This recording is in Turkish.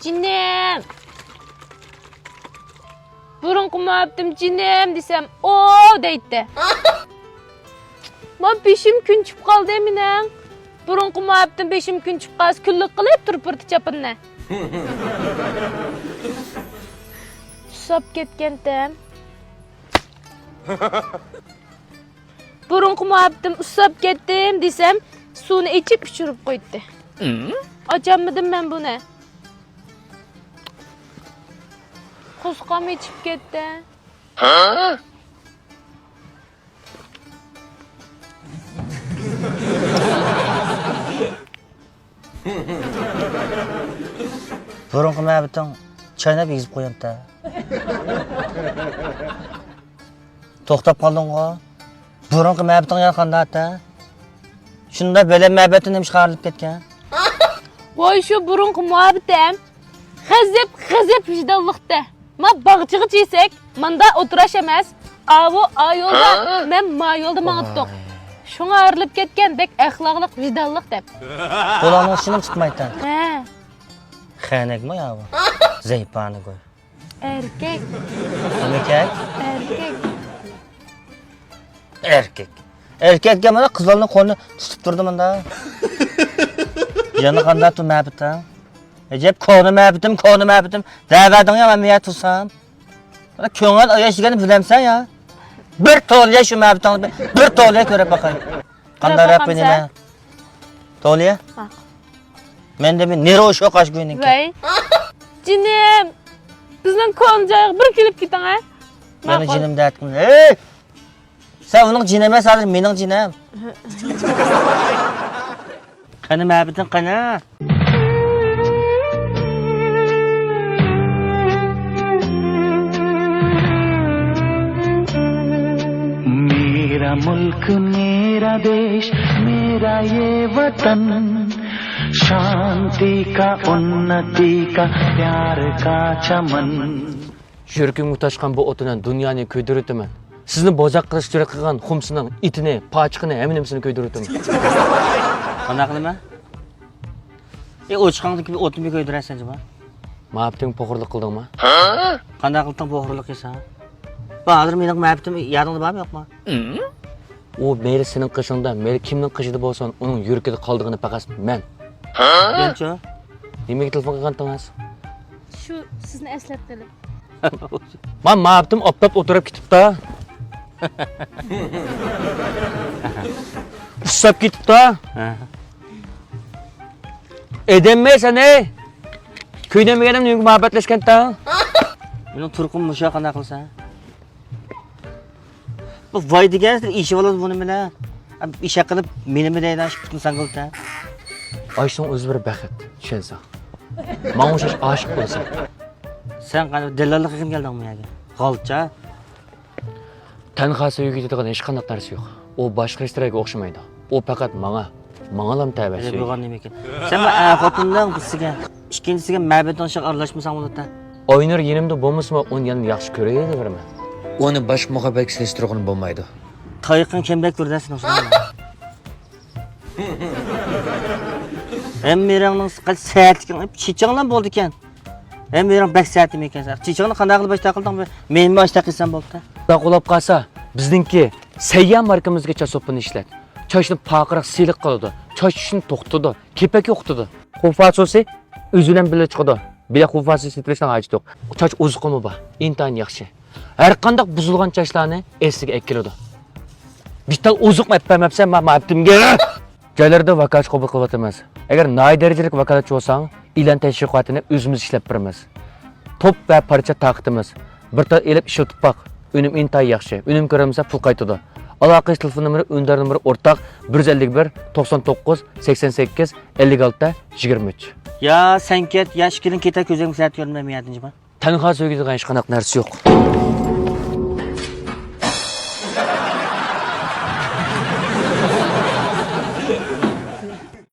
Cinem. Burunqu muhabbetim cinem desem o deydi. Ma 5 gün çıp qaldı eminen. Burunqu muhabbetim 5 gün çıp qalsa küllük qılıp turib pırtı çapınna. Susap ketkendim. Burunqu muhabbetim usap ketdim desem suvni içip pişirip qo'ydi. Açamadım ben bunu. Kusqam içip ketdi. Burunqi muhabbeting chaynab egizib qo'yamda. To'xtab qolding-ku. Burunqi muhabbeting yaqinda ata. Shunda bele muhabbeting nima chiqarilib ketgan? Voy şu burunqu muhabbetim g'azab vijdonliqda. Ma bag'chig'i chesak, manda o'tirash emas. Avo ayolda men ma yo'lda mangitdiq. Şuna ayrılıp ketken bek axloqliq vijdonliq deb. Qo'lingni ishini chiqmaydi. Ha, Xanakmi ya bu? Zaypani qo'y. erkek. Erkak? Erkek. Erkakga mana qizlarning qo'lini tutib turdi menda. Yana qanday tu muhabbeting? Ejep konu muhabbetim. Da'vatingga men niyat tursam. Mana ko'ngil oyashigani bilamsan ya. Bir to'liya shu muhabbetingni bir to'liya ko'rib boqay. Qanday rapini? To'liya? Ha. Menda bir nerosh yo'qash go'yniki. Vay. Cinem. Bizning konjayıq bir kelib keting ha. Meni jinimda aytdim. Ey! Sen uning jini emas, hozir mening jinim. Qani muhabbeting qani? मेरा मुल्क मेरा देश मेरा ये वतन शांति का उन्नति का प्यार का चमन Yürkümü taşkan bu otunan dünyanı köydürütümün. Sizni bozak qilish kerak qilgan xumsining itini, pochiqini, hammasini köydürütümün. Qana qilma? O'chqandiki bir o'tni ko'ydirasan jima. Muhabbeting po'xirlik qildingmi? Qanday qilding po'xirlik qilsan? Bu hozir mening muhabbetim yadingda bormi yo'qmi? O meyli sening qishingda, meyli kimning qishida bo'lsin, uning yurkida qoldig'ini faqat men. Menchi? Nimaga telefon qilgandingiz? Şu sizni eslatdilar. Men muhabbetim optab o'tirib ketibdi. Usab ketibdi. Edemmaysan ey. Ko'ynamaganimni nega muhabbatlashganda? Mening turqim musha qanday qilsan? Bu voy degan ishi bo'ladi buni bilan. Isha qilib meni bilan ashib qilsan bo'lsa. Ayshning o'zi bir baxt, tushunsan. Men o'sha oshiq bo'lsam. Sen qanday dallollik qilib keldingmi yoki? G'olcha. Tanha sevgi deydigan hech qanday narsa yo'q. U boshqa hech narsaga o'xshamaydi. U faqat menga tavbasi. Bo'lgan nima ekan? Sen bu xotindan qizsiga, ikkinchisiga muhabbeting shiq aralashmasang bo'ladi. Oynur yenimda bo'lmasa, uni yana yaxshi ko'raverman. Uni boshqa muhabbatga solishtirgan bo'lmaydi. Tayiqin kimdak ko'rdasin o'sha. Emmirangning qil saatlik chichinglar bo'ldi ekan. Emmirang bak saatim ekan. Chichingni qanday qilib boshqa qilding? Men boshqa qilsam bo'ldi. Qo'lab qolsa, bizningki Sayyan markamizgacha sopini ishlat. Chochni paqiriq siliq qiladi. Chochishni to'xtadi, kepak yo'qtadi. Xufasosi o'zi bilan birga chiqadi. Bila xufasosi sitrishdan ajdiq. Choch o'ziqimi bor. Intayin yaxshi. Har qanday buzilgan chochlarni esiga ekkiladi. Bitta o'ziq mapmapsa, men maptimga joylarda vakolat qabul qilyapmiz. Agar noy darajalik vakolatchi bo'lsang, ilan tashviqotini o'zimiz ishlab beramiz. Top va parcha taqtimiz. Bir ta elib ishlatib baq. Unim intayin yaxshi. Unim ko'ramsa pul qaytadi. Aloqa telefon nomeri, undar nomeri o'rtaq 151 99 88 56 23. Ya sen ket, ya shikilin keta ko'zing saat ko'rmayapman. Tanha sevgi degan hech qanday narsa yo'q.